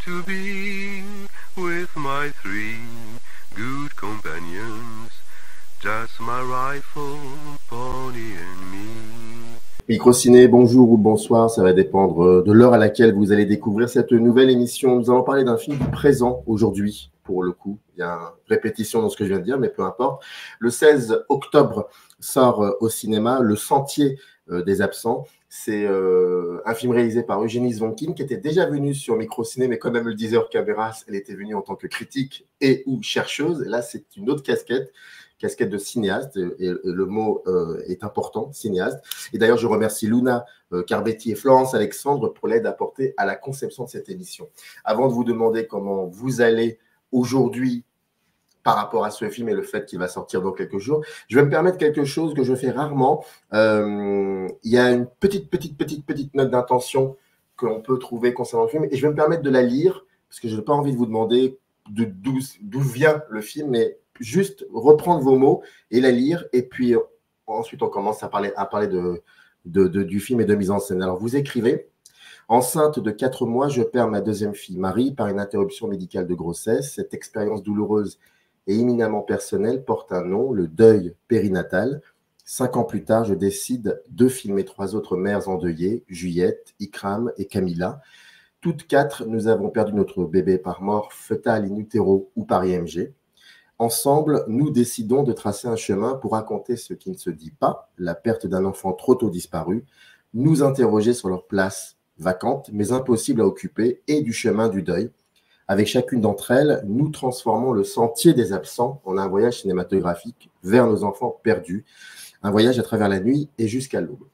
to be with my three good companions, just my rifle, pony and me. Microciné, bonjour ou bonsoir, ça va dépendre de l'heure à laquelle vous allez découvrir cette nouvelle émission. Nous allons parler d'un film du présent aujourd'hui, pour le coup. Il y a une répétition dans ce que je viens de dire, mais peu importe. Le 16 octobre sort au cinéma Le Sentier des Absents. C'est un film réalisé par Eugénie Zvonkin, qui était déjà venue sur Microciné, mais comme elle me le disait hors caméra, elle était venue en tant que critique et ou chercheuse. Et là, c'est une autre casquette de cinéaste, et le mot est important, cinéaste. Et d'ailleurs, je remercie Luna Carbetti et Florence Alexandre pour l'aide apportée à la conception de cette émission. Avant de vous demander comment vous allez aujourd'hui par rapport à ce film et le fait qu'il va sortir dans quelques jours, je vais me permettre quelque chose que je fais rarement. Il y a une petite note d'intention qu'on peut trouver concernant le film, et je vais me permettre de la lire, parce que je n'ai pas envie de vous demander d'où vient le film, mais juste reprendre vos mots et la lire, et puis ensuite on commence à parler du film et de mise en scène. Alors vous écrivez: enceinte de 4 mois, je perds ma deuxième fille, Marie, par une interruption médicale de grossesse. Cette expérience douloureuse et éminemment personnelle porte un nom, le deuil périnatal. 5 ans plus tard, je décide de filmer 3 autres mères endeuillées, Juliette, Ikram et Camilla. Toutes 4, nous avons perdu notre bébé par mort fœtale in utero ou par IMG. Ensemble, nous décidons de tracer un chemin pour raconter ce qui ne se dit pas, la perte d'un enfant trop tôt disparu, nous interroger sur leur place vacante, mais impossible à occuper, et du chemin du deuil. Avec chacune d'entre elles, nous transformons le sentier des absents en un voyage cinématographique vers nos enfants perdus, un voyage à travers la nuit et jusqu'à l'aube.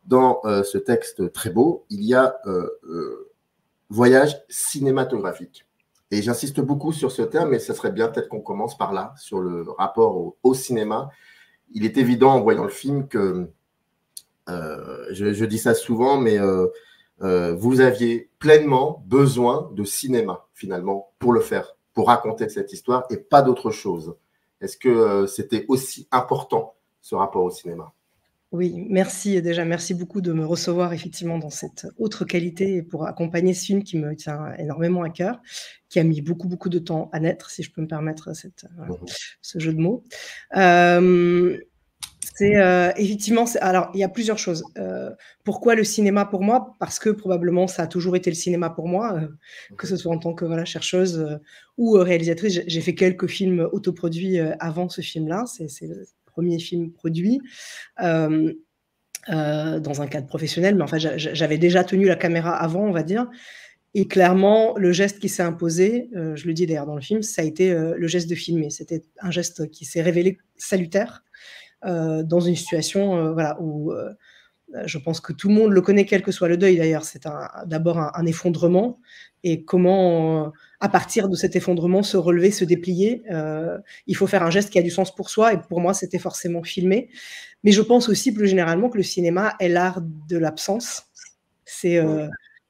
Dans ce texte très beau, il y a voyage cinématographique. Et j'insiste beaucoup sur ce terme, mais ça serait bien peut-être qu'on commence par là, sur le rapport au cinéma. Il est évident en voyant le film que, je dis ça souvent, mais vous aviez pleinement besoin de cinéma, finalement, pour le faire, pour raconter cette histoire, et pas d'autre chose. Est-ce que c'était aussi important, ce rapport au cinéma ? Oui, merci déjà, merci beaucoup de me recevoir effectivement dans cette autre qualité et pour accompagner ce film qui me tient énormément à cœur, qui a mis beaucoup de temps à naître, si je peux me permettre ce jeu de mots. C'est effectivement, alors il y a plusieurs choses. Pourquoi le cinéma pour moi? Parce que probablement ça a toujours été le cinéma pour moi, que ce soit en tant que chercheuse ou réalisatrice. J'ai fait quelques films autoproduits avant ce film-là. C'est le premier film produit dans un cadre professionnel, mais enfin j'avais déjà tenu la caméra avant, on va dire. Et clairement, le geste qui s'est imposé, je le dis d'ailleurs dans le film, ça a été le geste de filmer. C'était un geste qui s'est révélé salutaire dans une situation où je pense que tout le monde le connaît, quel que soit le deuil d'ailleurs. C'est d'abord un effondrement, et comment, à partir de cet effondrement, se relever, se déplier. Il faut faire un geste qui a du sens pour soi, et pour moi, c'était forcément filmer. Mais je pense aussi plus généralement que le cinéma est l'art de l'absence. C'est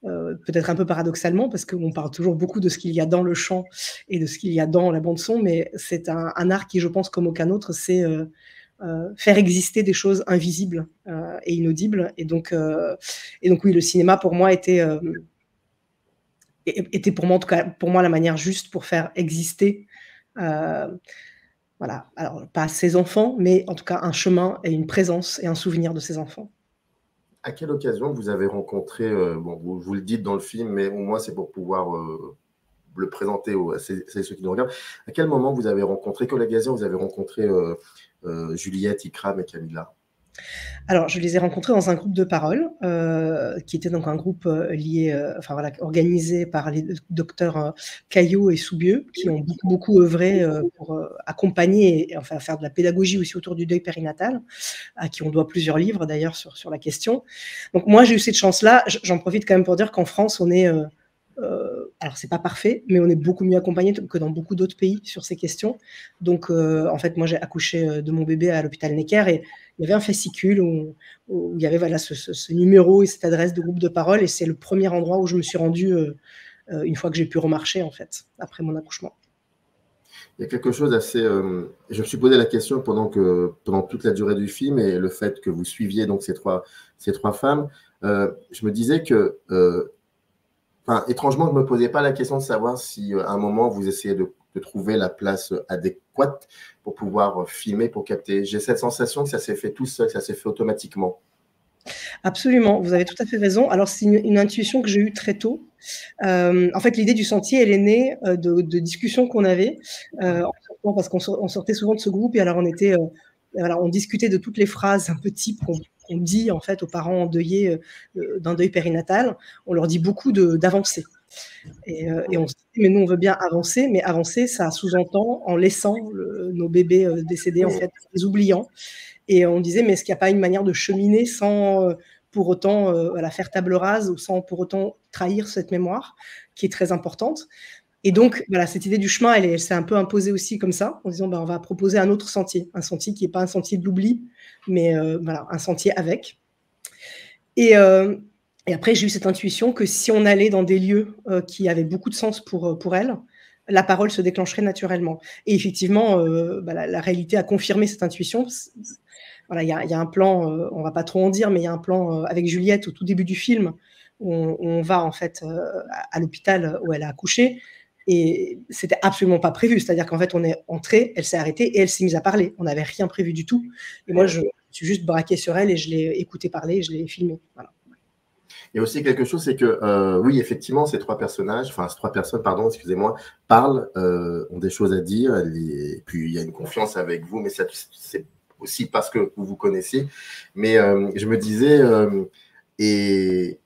peut-être un peu paradoxalement, parce qu'on parle toujours beaucoup de ce qu'il y a dans le chant et de ce qu'il y a dans la bande-son, mais c'est un art qui, je pense, comme aucun autre, c'est faire exister des choses invisibles et inaudibles. Et donc oui, le cinéma pour moi était pour moi, en tout cas pour moi, la manière juste pour faire exister alors pas ses enfants, mais en tout cas un chemin et une présence et un souvenir de ses enfants. À quelle occasion vous avez rencontré, vous le dites dans le film, mais moi c'est pour pouvoir le présenter à ceux qui nous regardent. À quel moment vous avez rencontré, quelle occasion vous avez rencontré Juliette, Ikram et Camilla? Alors, je les ai rencontrés dans un groupe de parole, qui était donc un groupe lié, organisé par les docteurs Caillot et Soubieux, qui ont beaucoup œuvré pour accompagner et enfin faire de la pédagogie aussi autour du deuil périnatal, à qui on doit plusieurs livres d'ailleurs sur la question. Donc moi, j'ai eu cette chance-là. J'en profite quand même pour dire qu'en France, on est alors c'est pas parfait, mais on est beaucoup mieux accompagné que dans beaucoup d'autres pays sur ces questions. Donc en fait, moi j'ai accouché de mon bébé à l'hôpital Necker, et il y avait un fascicule où il y avait ce numéro et cette adresse de groupe de parole, et c'est le premier endroit où je me suis rendue une fois que j'ai pu remarcher en fait, après mon accouchement. Il y a quelque chose assez... je me suis posé la question pendant toute la durée du film, et le fait que vous suiviez donc ces trois femmes, je me disais que enfin, étrangement, je ne me posais pas la question de savoir si à un moment, vous essayez de trouver la place adéquate pour pouvoir filmer, pour capter. J'ai cette sensation que ça s'est fait tout seul, que ça s'est fait automatiquement. Absolument, vous avez tout à fait raison. Alors, c'est une intuition que j'ai eue très tôt. En fait, l'idée du sentier, elle est née de discussions qu'on avait, parce qu'on sortait souvent de ce groupe, et alors on était, voilà, on discutait de toutes les phrases un peu types qu'on dit en fait aux parents endeuillés d'un deuil périnatal. On leur dit beaucoup d'avancer. Et on se dit, mais nous, on veut bien avancer, mais avancer, ça sous-entend en laissant nos bébés décédés, en fait, les oubliant. Et on disait, mais est-ce qu'il n'y a pas une manière de cheminer sans pour autant voilà, faire table rase, ou sans pour autant trahir cette mémoire qui est très importante. Et donc, voilà, cette idée du chemin, elle s'est un peu imposée aussi comme ça, en disant, on va proposer un autre sentier, un sentier qui n'est pas un sentier de l'oubli, mais voilà, un sentier avec. Et après, j'ai eu cette intuition que si on allait dans des lieux qui avaient beaucoup de sens pour elle, la parole se déclencherait naturellement. Et effectivement, la réalité a confirmé cette intuition. Voilà, il y a un plan, on ne va pas trop en dire, mais il y a un plan avec Juliette au tout début du film où on va en fait à l'hôpital où elle a accouché, et c'était absolument pas prévu. C'est-à-dire qu'en fait, on est entré, elle s'est arrêtée et elle s'est mise à parler. On n'avait rien prévu du tout. Et moi, je suis juste braquée sur elle et je l'ai écoutée parler et je l'ai filmée. Voilà. Il y a aussi quelque chose, c'est que oui, effectivement, ces trois personnes, pardon, excusez-moi, parlent, ont des choses à dire, et puis il y a une confiance avec vous, mais c'est aussi parce que vous vous connaissez. Mais je me disais, et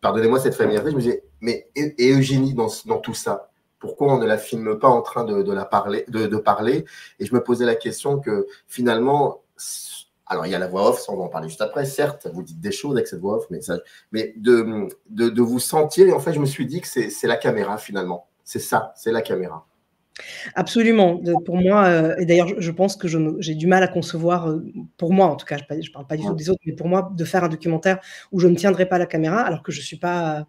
pardonnez-moi cette familiarité, je me disais, mais et Eugénie dans tout ça, pourquoi on ne la filme pas en train de parler? Et je me posais la question que finalement, alors il y a la voix off, ça on va en parler juste après, certes, vous dites des choses avec cette voix off, mais de vous sentir, et en fait je me suis dit que c'est la caméra finalement, c'est ça, c'est la caméra. Absolument. Pour moi, et d'ailleurs, je pense que j'ai du mal à concevoir, pour moi en tout cas, je parle pas du tout des autres, mais pour moi, de faire un documentaire où je ne tiendrai pas la caméra, alors que je suis pas,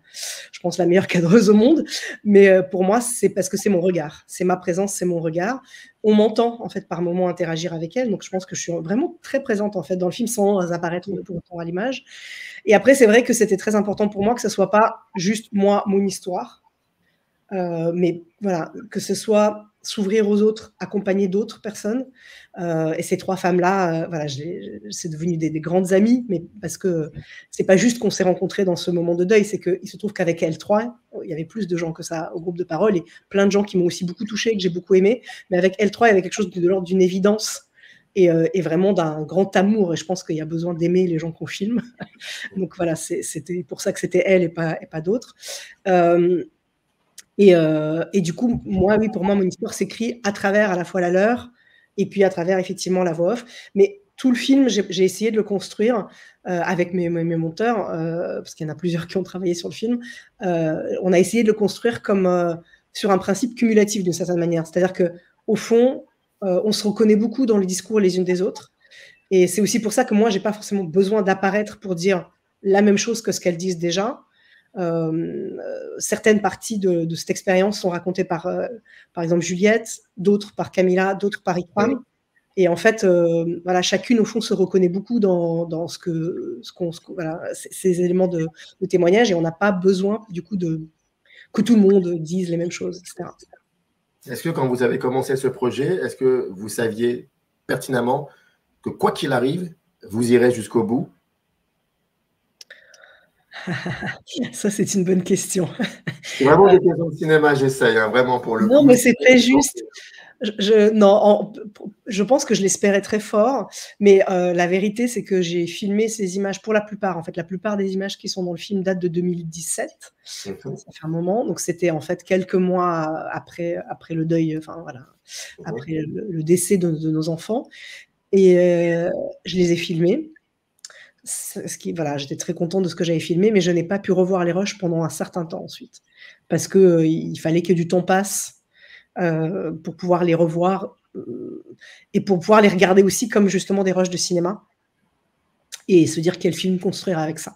je pense, la meilleure cadreuse au monde. Mais pour moi, c'est parce que c'est mon regard, c'est ma présence, c'est mon regard. On m'entend en fait par moments interagir avec elle, donc je pense que je suis vraiment très présente en fait dans le film sans apparaître pour autant à l'image. Et après, c'est vrai que c'était très important pour moi que ce soit pas juste moi, mon histoire. Mais voilà, que ce soit s'ouvrir aux autres, accompagner d'autres personnes. Et ces trois femmes-là, voilà, c'est devenu des grandes amies, mais parce que c'est pas juste qu'on s'est rencontrés dans ce moment de deuil, c'est qu'il se trouve qu'avec elles trois, il y avait plus de gens que ça au groupe de parole, et plein de gens qui m'ont aussi beaucoup touchée, que j'ai beaucoup aimé. Mais avec elles trois, il y avait quelque chose de l'ordre d'une évidence et vraiment d'un grand amour. Et je pense qu'il y a besoin d'aimer les gens qu'on filme. Donc voilà, c'était pour ça que c'était elles et pas d'autres. Et du coup, moi, oui, pour moi, mon histoire s'écrit à travers à la fois la leur et puis à travers effectivement la voix off. Mais tout le film, j'ai essayé de le construire avec mes monteurs, parce qu'il y en a plusieurs qui ont travaillé sur le film. On a essayé de le construire comme sur un principe cumulatif d'une certaine manière. C'est-à-dire qu'au fond, on se reconnaît beaucoup dans les discours les unes des autres. Et c'est aussi pour ça que moi, je n'ai pas forcément besoin d'apparaître pour dire la même chose que ce qu'elles disent déjà. Certaines parties de cette expérience sont racontées par exemple Juliette, d'autres par Camilla, d'autres par Ikram. Oui. Et en fait, voilà, chacune au fond se reconnaît beaucoup dans voilà, ces éléments de témoignage, et on n'a pas besoin du coup que tout le monde dise les mêmes choses, etc. Est-ce que quand vous avez commencé ce projet, est-ce que vous saviez pertinemment que quoi qu'il arrive, vous irez jusqu'au bout? Ça, c'est une bonne question. C'est vraiment des questions de cinéma, j'essaye, hein, vraiment pour le coup. Non, mais c'est très juste. Je pense que je l'espérais très fort, mais la vérité, c'est que j'ai filmé ces images pour la plupart. En fait, la plupart des images qui sont dans le film datent de 2017. Ça fait un moment. Donc, c'était en fait quelques mois après le deuil, enfin voilà, après le décès de nos enfants. Et je les ai filmés. Voilà, j'étais très contente de ce que j'avais filmé, mais je n'ai pas pu revoir les rushs pendant un certain temps ensuite, parce que il fallait que du temps passe pour pouvoir les revoir et pour pouvoir les regarder aussi comme justement des rushs de cinéma et se dire quel film construire avec ça.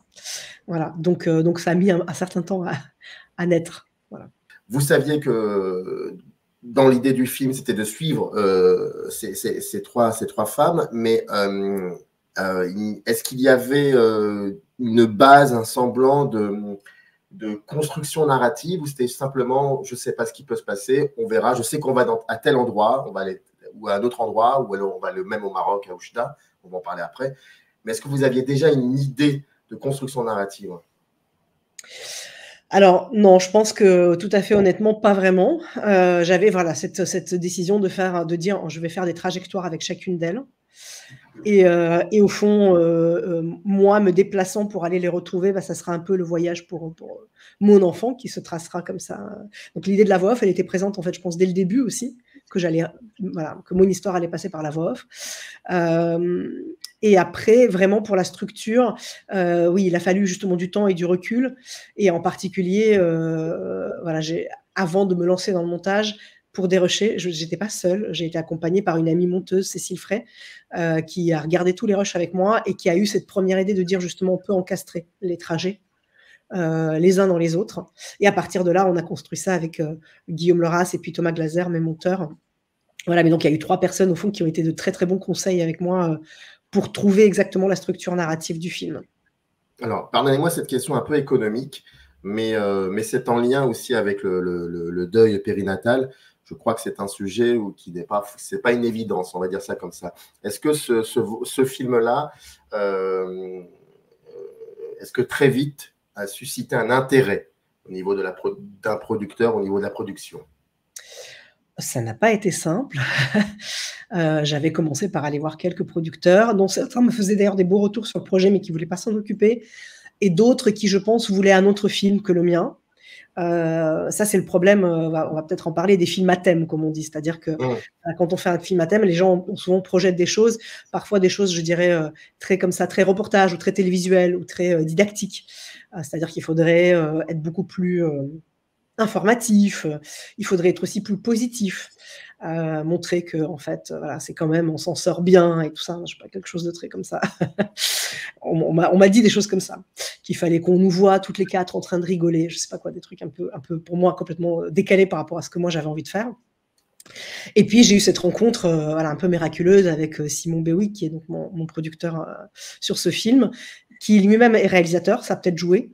Voilà, donc ça a mis un certain temps à naître. Voilà. Vous saviez que dans l'idée du film, c'était de suivre ces trois femmes, mais est-ce qu'il y avait une base, un semblant de construction narrative, ou c'était simplement, je ne sais pas ce qui peut se passer, on verra, je sais qu'on va à tel endroit, on va aller, ou à un autre endroit, ou alors on va même au Maroc, à Oujda, on va en parler après. Mais est-ce que vous aviez déjà une idée de construction narrative? Alors non, je pense que tout à fait honnêtement, pas vraiment. J'avais voilà cette décision de dire: «Je vais faire des trajectoires avec chacune d'elles». Et au fond, moi, me déplaçant pour aller les retrouver, bah, ça sera un peu le voyage pour mon enfant qui se tracera comme ça. Donc l'idée de la voix off, elle était présente, en fait, je pense, dès le début aussi, que mon histoire allait passer par la voix off. Et après, vraiment pour la structure, oui, il a fallu justement du temps et du recul. Et en particulier, voilà, avant de me lancer dans le montage, pour dérusher, j'étais pas seule, j'ai été accompagnée par une amie monteuse, Cécile Frey, qui a regardé tous les rushs avec moi et qui a eu cette première idée de dire justement on peut encastrer les trajets les uns dans les autres. Et à partir de là, on a construit ça avec Guillaume Leras et puis Thomas Glaser, mes monteurs. Voilà, mais donc il y a eu 3 personnes au fond qui ont été de très très bons conseils avec moi pour trouver exactement la structure narrative du film. Alors, pardonnez-moi cette question un peu économique, mais c'est en lien aussi avec le deuil périnatal. Je crois que c'est un sujet qui n'est pas, c'est pas une évidence, on va dire ça comme ça. Est-ce que ce film-là, est-ce que très vite a suscité un intérêt au niveau d'un producteur, au niveau de la production? Ça n'a pas été simple. J'avais commencé par aller voir quelques producteurs, dont certains me faisaient d'ailleurs des beaux retours sur le projet, mais qui ne voulaient pas s'en occuper, et d'autres qui, je pense, voulaient un autre film que le mien. Ça, c'est le problème, on va peut-être en parler, des films à thème, comme on dit. C'est-à-dire que quand on fait un film à thème, les gens ont souvent projettent des choses, parfois des choses, je dirais, très comme ça, très reportage ou très télévisuel ou très didactique. C'est-à-dire qu'il faudrait être beaucoup plus informatif, il faudrait être aussi plus positif, montrer que en fait, voilà, c'est quand même, on s'en sort bien et tout ça. Je sais pas, quelque chose de très comme ça. On m'a dit des choses comme ça, qu'il fallait qu'on nous voit toutes les 4 en train de rigoler, je sais pas quoi, des trucs un peu pour moi complètement décalés par rapport à ce que moi j'avais envie de faire. Et puis j'ai eu cette rencontre voilà, un peu miraculeuse avec Simon Bewick, qui est donc mon producteur sur ce film, qui lui-même est réalisateur, ça a peut-être joué.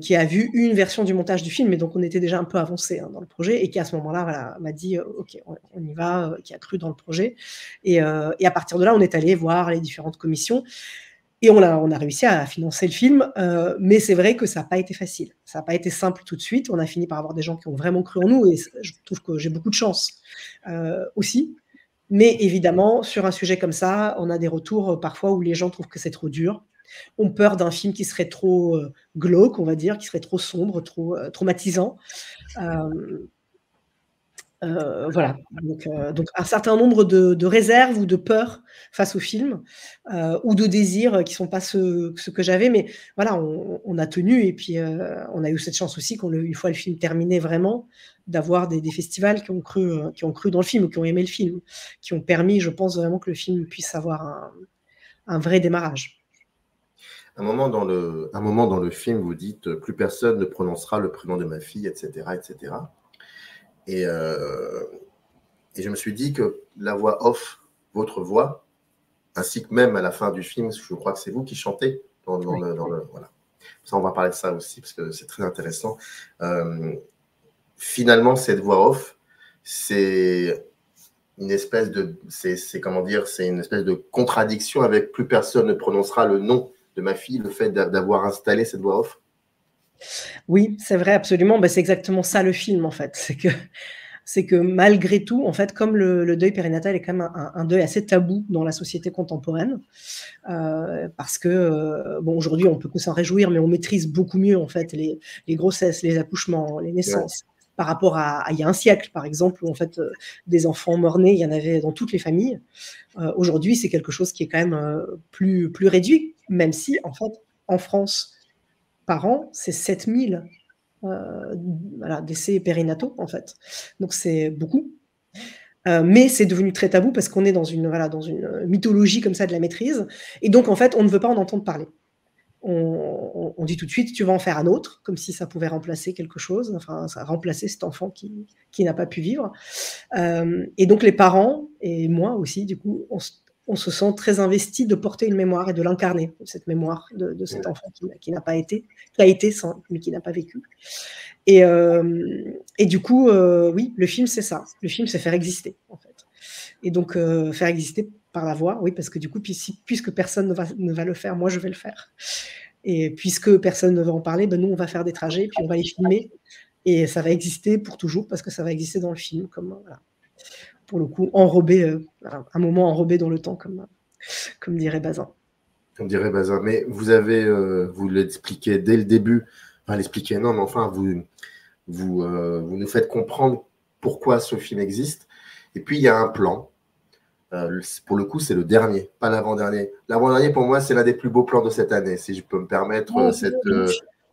Qui a vu une version du montage du film, et donc on était déjà un peu avancé dans le projet, et qui à ce moment-là voilà, m'a dit ok, on y va, qui a cru dans le projet, et à partir de là on est allé voir les différentes commissions, et on a réussi à financer le film, mais c'est vrai que ça n'a pas été facile, ça n'a pas été simple tout de suite. On a fini par avoir des gens qui ont vraiment cru en nous, et je trouve que j'ai beaucoup de chance aussi. Mais évidemment, sur un sujet comme ça, on a des retours parfois où les gens trouvent que c'est trop dur, ont peur d'un film qui serait trop glauque, on va dire, qui serait trop sombre, trop traumatisant. Voilà, donc un certain nombre de réserves ou de peurs face au film, ou de désirs qui ne sont pas ce que j'avais, mais voilà, on a tenu, et puis on a eu cette chance aussi une fois le film terminé vraiment, d'avoir des festivals qui ont cru dans le film, ou qui ont aimé le film, qui ont permis, je pense vraiment, que le film puisse avoir un vrai démarrage. Un moment dans le film, vous dites plus personne ne prononcera le prénom de ma fille, etc., etc. Et je me suis dit que la voix off, votre voix, ainsi que même à la fin du film, je crois que c'est vous qui chantez voilà. Ça, on va parler de ça aussi parce que c'est très intéressant. Finalement, cette voix off, c'est une espèce de, c'est une espèce de contradiction avec plus personne ne prononcera le nom de ma fille, le fait d'avoir installé cette voix off. Oui, c'est vrai, absolument. C'est exactement ça le film, en fait. C'est que malgré tout, en fait, comme le deuil périnatal est quand même un deuil assez tabou dans la société contemporaine, parce que aujourd'hui, on peut que s'en réjouir, mais on maîtrise beaucoup mieux, en fait, les grossesses, les accouchements, les naissances. Ouais. Par rapport à il y a un siècle, par exemple, où en fait des enfants morts-nés, il y en avait dans toutes les familles. Aujourd'hui, c'est quelque chose qui est quand même plus réduit, même si, en fait, en France, par an, c'est 7000 décès périnataux, en fait. Donc, c'est beaucoup. Mais c'est devenu très tabou parce qu'on est dans une mythologie comme ça de la maîtrise. Et donc, en fait, on ne veut pas en entendre parler. On dit tout de suite, tu vas en faire un autre, comme si ça pouvait remplacer quelque chose, enfin, ça a remplacé cet enfant qui n'a pas pu vivre. Et donc, les parents, et moi aussi, du coup, on se sent très investi de porter une mémoire et de l'incarner, cette mémoire de cet enfant qui n'a pas été, qui a été sans, mais qui n'a pas vécu. Et du coup, oui, le film, c'est ça. Le film, c'est faire exister, en fait. Et donc, faire exister par la voix, oui, parce que du coup, puisque personne ne va le faire, moi, je vais le faire. Et puisque personne ne va en parler, ben, nous, on va faire des trajets, puis on va les filmer. Et ça va exister pour toujours, parce que ça va exister dans le film, comme, voilà, pour le coup, enrobé, un moment enrobé dans le temps, comme dirait Bazin. Comme dirait Bazin. Mais vous avez, vous l'expliquez dès le début, enfin l'expliquez, non, mais enfin, vous nous faites comprendre pourquoi ce film existe. Et puis, il y a un plan. Pour le coup, c'est le dernier, pas l'avant-dernier. L'avant-dernier, pour moi, c'est l'un des plus beaux plans de cette année, si je peux me permettre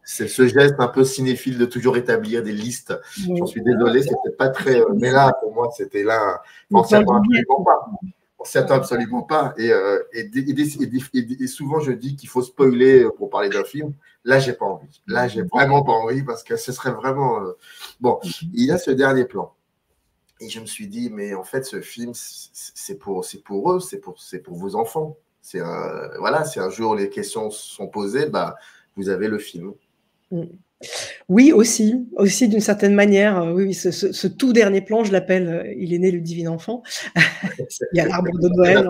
c'est ce geste un peu cinéphile de toujours établir des listes. J'en suis désolé, c'était pas très. Mais là, pour moi, c'était là. On ne s'attend absolument pas. On ne s'attend absolument pas. Et souvent, je dis qu'il faut spoiler pour parler d'un film. Là, j'ai pas envie. Là, j'ai vraiment pas envie parce que ce serait vraiment. Bon, il y a ce dernier plan. Et je me suis dit, mais en fait, ce film, c'est pour eux, c'est pour vos enfants. Voilà, si un jour les questions sont posées, bah, vous avez le film. Oui, aussi d'une certaine manière. Oui, ce tout dernier plan, je l'appelle « Il est né le divin enfant ». Il y a l'arbre de Noël.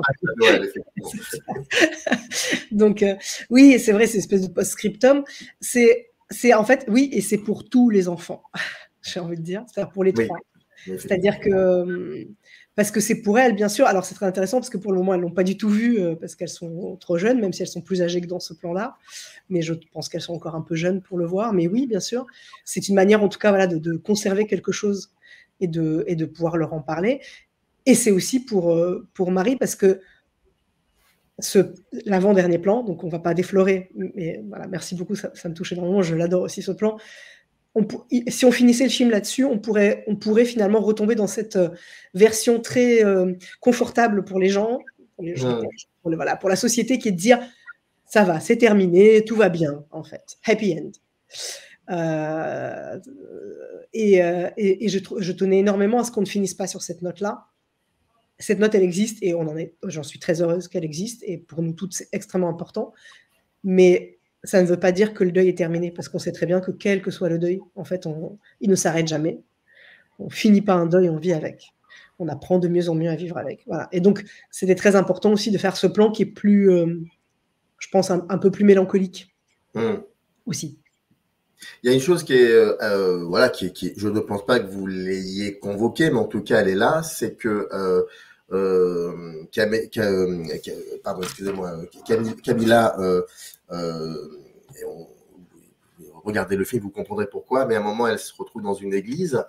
Donc, oui, c'est vrai, c'est une espèce de post-scriptum. C'est en fait, oui, et c'est pour tous les enfants, j'ai envie de dire, c'est-à-dire pour les trois. C'est-à-dire que, parce que c'est pour elles, bien sûr. Alors, c'est très intéressant parce que pour le moment, elles ne l'ont pas du tout vu parce qu'elles sont trop jeunes, même si elles sont plus âgées que dans ce plan-là. Mais je pense qu'elles sont encore un peu jeunes pour le voir. Mais oui, bien sûr, c'est une manière, en tout cas, voilà, de conserver quelque chose et de pouvoir leur en parler. Et c'est aussi pour Marie parce que l'avant-dernier plan, donc on ne va pas déflorer, mais voilà, merci beaucoup, ça me touche énormément, je l'adore aussi ce plan. Si on finissait le film là-dessus, on pourrait finalement retomber dans cette version très confortable pour les gens, pour la société, qui est de dire ça va, c'est terminé, tout va bien, en fait. Happy end. Et je tenais énormément à ce qu'on ne finisse pas sur cette note-là. Cette note, elle existe et j'en suis très heureuse qu'elle existe et pour nous toutes, c'est extrêmement important. Mais ça ne veut pas dire que le deuil est terminé, parce qu'on sait très bien que quel que soit le deuil, en fait, il ne s'arrête jamais. On finit pas un deuil, on vit avec. On apprend de mieux en mieux à vivre avec. Voilà. Et donc, c'était très important aussi de faire ce plan qui est plus, je pense, un peu plus mélancolique aussi. Il y a une chose qui est, voilà, qui je ne pense pas que vous l'ayez convoquée, mais en tout cas, elle est là, c'est que pardon, excusez-moi, Camilla, regardez le film, vous comprendrez pourquoi, mais à un moment, elle se retrouve dans une église,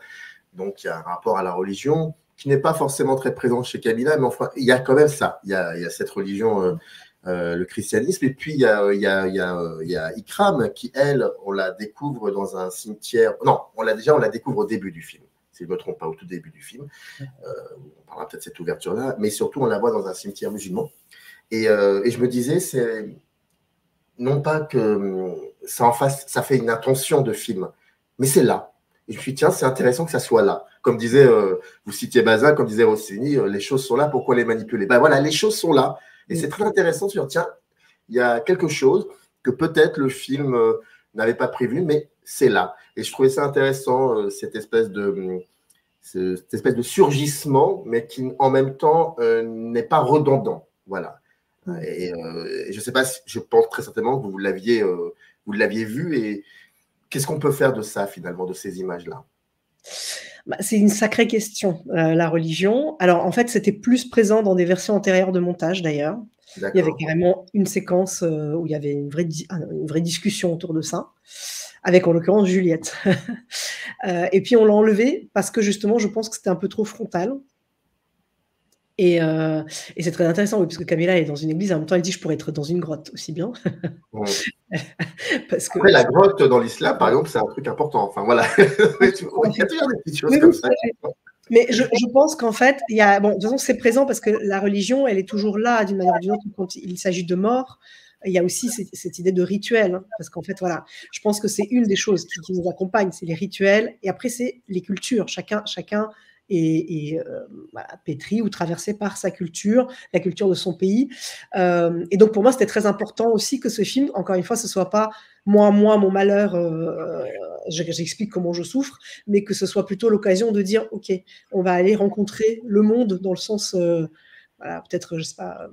donc il y a un rapport à la religion qui n'est pas forcément très présent chez Camilla, mais enfin, il y a quand même ça, il y a cette religion, le christianisme, et puis il y a Ikram qui, elle, on la découvre dans un cimetière, non, on la découvre au début du film, si je ne me trompe pas, au tout début du film, on parlera peut-être de cette ouverture-là, mais surtout on la voit dans un cimetière musulman, et je me disais, c'est non pas que ça fait une intention de film, mais c'est là. Et je me suis dit, tiens, c'est intéressant que ça soit là. Comme disait, vous citiez Bazin, comme disait Rossini, les choses sont là, pourquoi les manipuler? Ben voilà, les choses sont là. Et c'est très intéressant de se dire, tiens, il y a quelque chose que peut-être le film n'avait pas prévu, mais c'est là. Et je trouvais ça intéressant, cette espèce de surgissement, mais qui en même temps n'est pas redondant. Voilà. Et je ne sais pas, je pense très certainement que vous l'aviez vu. Et qu'est-ce qu'on peut faire de ça, finalement, de ces images-là? C'est une sacrée question, la religion. Alors, en fait, c'était plus présent dans des versions antérieures de montage, d'ailleurs. Il y avait carrément une séquence où il y avait une vraie discussion autour de ça, avec en l'occurrence Juliette. Et puis, on l'a enlevé parce que, justement, je pense que c'était un peu trop frontal. Et c'est très intéressant, oui, parce que Camilla est dans une église, en même temps, elle dit « je pourrais être dans une grotte aussi bien ». Parce que, après, la grotte dans l'islam, par exemple, c'est un truc important. Enfin, voilà. Il y a toujours des petites choses comme ça. Mais je pense qu'en fait, de toute façon, c'est présent parce que la religion, elle est toujours là, d'une manière ou d'une autre, quand il s'agit de mort. Il y a aussi cette idée de rituel, hein, parce qu'en fait, voilà, je pense que c'est une des choses qui nous accompagne, c'est les rituels, et après, c'est les cultures. Chacun voilà, pétri ou traversé par sa culture, la culture de son pays. Et donc pour moi, c'était très important aussi que ce film, encore une fois, ce soit pas moi, mon malheur, j'explique comment je souffre, mais que ce soit plutôt l'occasion de dire, OK, on va aller rencontrer le monde dans le sens, voilà, peut-être, je sais pas,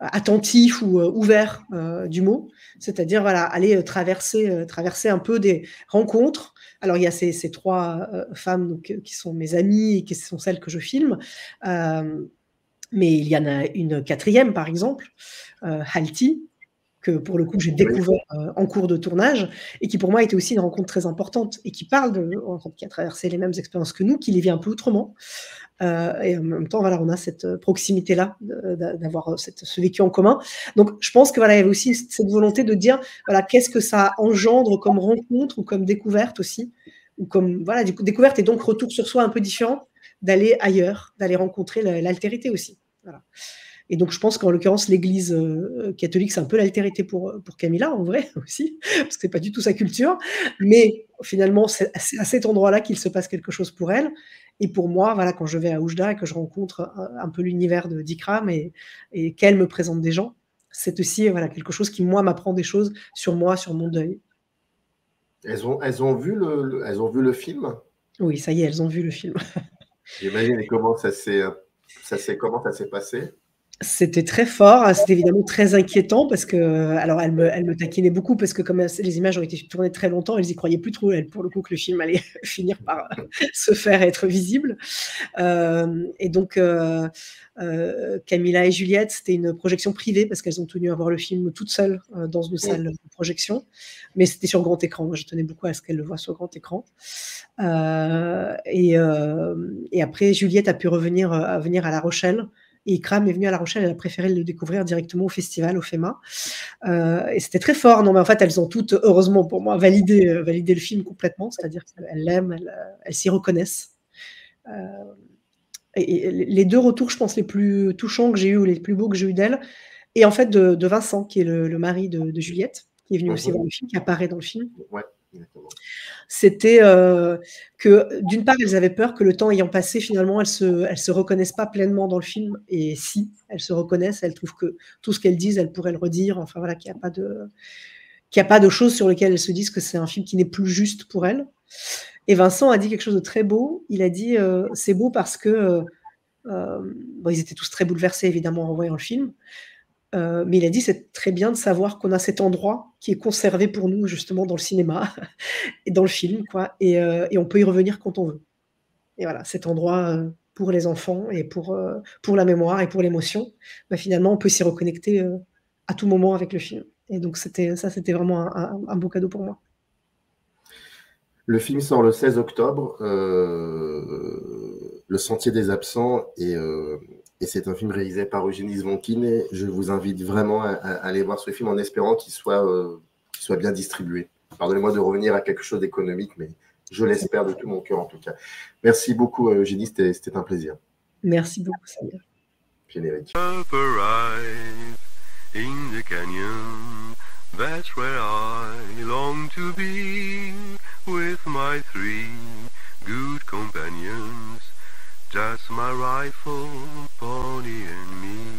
attentif ou ouvert du mot, c'est-à-dire voilà, aller traverser un peu des rencontres. Alors il y a ces trois femmes donc, qui sont mes amies et qui sont celles que je filme, mais il y en a une quatrième par exemple, Halti, que pour le coup j'ai découvert en cours de tournage et qui pour moi était aussi une rencontre très importante et qui parle en fait, qui a traversé les mêmes expériences que nous, qui les vit un peu autrement. Et en même temps, voilà, on a cette proximité-là, d'avoir ce vécu en commun. Donc, je pense que voilà, il y avait aussi cette volonté de dire, voilà, qu'est-ce que ça engendre comme rencontre ou comme découverte aussi, ou comme voilà, du coup, découverte et donc retour sur soi un peu différent, d'aller ailleurs, d'aller rencontrer l'altérité aussi. Voilà. Et donc, je pense qu'en l'occurrence, l'Église catholique, c'est un peu l'altérité pour Camilla, en vrai, aussi, parce que c'est pas du tout sa culture. Mais finalement, c'est à cet endroit-là qu'il se passe quelque chose pour elle. Et pour moi, voilà, quand je vais à Oujda et que je rencontre un peu l'univers d'Ikram et qu'elle me présente des gens, c'est aussi voilà, quelque chose qui, moi, m'apprend des choses sur moi, sur mon deuil. Elles ont vu le film? Oui, ça y est, elles ont vu le film. J'imagine. Et comment ça s'est passé? C'était très fort, c'était évidemment très inquiétant parce que, alors elle me taquinait beaucoup parce que comme les images ont été tournées très longtemps, elles y croyaient plus trop, elles, pour le coup, que le film allait finir par se faire être visible. Et donc, Camilla et Juliette, c'était une projection privée parce qu'elles ont tenu à voir le film toutes seules dans une salle de projection, mais c'était sur grand écran. Moi, je tenais beaucoup à ce qu'elles le voient sur grand écran. Et après, Juliette a pu venir à La Rochelle. Et Ikram est venu à La Rochelle, elle a préféré le découvrir directement au festival, au FEMA. Et c'était très fort. Non, mais en fait, elles ont toutes, heureusement pour moi, validé le film complètement, c'est-à-dire qu'elles l'aiment, elles s'y reconnaissent. Et les deux retours, je pense, les plus touchants que j'ai eu ou les plus beaux que j'ai eu d'elle, et en fait de Vincent, qui est le mari de Juliette, qui est venu aussi voir le film, qui apparaît dans le film. Ouais. Exactement. C'était que d'une part elles avaient peur que le temps ayant passé, finalement elles se reconnaissent pas pleinement dans le film, et si elles se reconnaissent, elles trouvent que tout ce qu'elles disent elles pourraient le redire, enfin voilà, qu'il n'y a pas de choses sur lesquelles elles se disent que c'est un film qui n'est plus juste pour elles. Et Vincent a dit quelque chose de très beau. Il a dit c'est beau parce que bon, ils étaient tous très bouleversés évidemment en voyant le film. Mais il a dit c'est très bien de savoir qu'on a cet endroit qui est conservé pour nous justement dans le cinéma et dans le film, quoi, et on peut y revenir quand on veut. Et voilà, cet endroit pour les enfants et pour la mémoire et pour l'émotion, bah, finalement on peut s'y reconnecter à tout moment avec le film. Et donc c'était vraiment un beau cadeau pour moi. Le film sort le 16 octobre, Le Sentier des Absents, et c'est un film réalisé par Eugénie Zvonkin, et je vous invite vraiment à aller voir ce film en espérant qu'il soit bien distribué. Pardonnez-moi de revenir à quelque chose d'économique, mais je l'espère de tout mon cœur en tout cas. Merci beaucoup Eugénie, c'était un plaisir. Merci beaucoup Samir. Générique. In the canyon, that's where I long to be, with my 3 good companions. Just my rifle, pony and me.